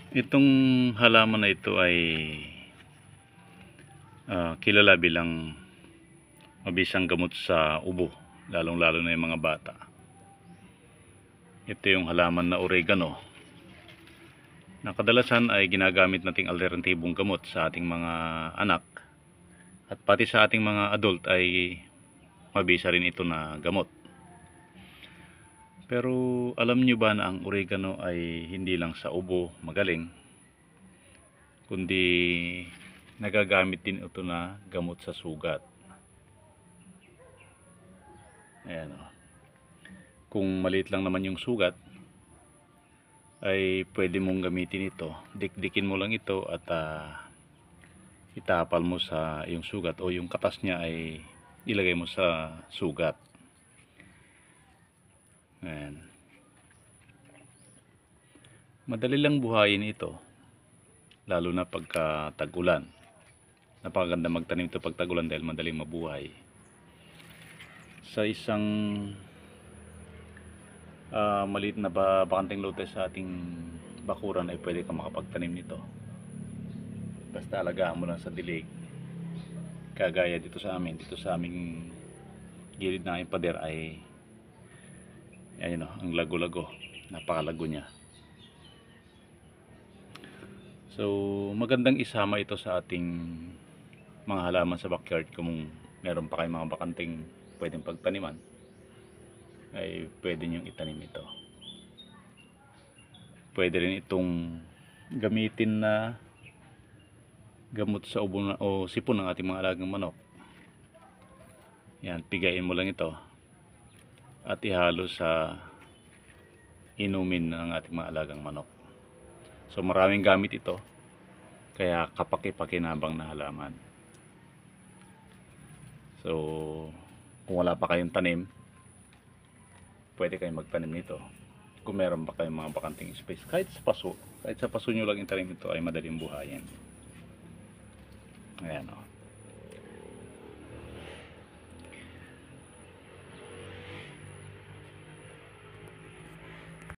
Itong halaman na ito ay kilala bilang mabisang gamot sa ubo, lalong-lalo na yung mga bata. Ito yung halaman na oregano, na kadalasan ay ginagamit nating alternatibong gamot sa ating mga anak, at pati sa ating mga adult ay mabisa rin ito na gamot. Pero alam nyo ba na ang oregano ay hindi lang sa ubo magaling, kundi nagagamit din ito na gamot sa sugat. Ayan o. Kung maliit lang naman yung sugat, ay pwede mong gamitin ito. Dikdikin mo lang ito at itapal mo sa yung sugat, o yung katas niya ay ilagay mo sa sugat. Ayan. Madali lang buhayin ito, lalo na pagka tag-ulan. Napakaganda magtanim ito pag tag-ulan dahil madaling mabuhay. Sa isang maliit na bakanteng lote sa ating bakuran ay pwede kang makapagtanim nito. Basta alagaan mo lang sa dilig. Kagaya dito sa aming gilid na aming pader ay ayun o, ang lago-lago, napakalago niya. So magandang isama ito sa ating mga halaman sa backyard. Kung meron pa kayong mga bakanteng pwedeng pagtaniman, ay pwede nyo itanim ito. Pwede rin itong gamitin na gamot sa ubo o sipon ng ating mga alagang manok. Yan, pigain mo lang ito at ihalo sa inumin ng ating mga alagang manok. So maraming gamit ito, kaya kapaki-pakinabang na halaman. So kung wala pa kayong tanim, pwede kayong magtanim nito. Kung meron pa kayong mga bakanting space, kahit sa paso nyo lang itanim ito, ay madaling buhayin. Ayan o.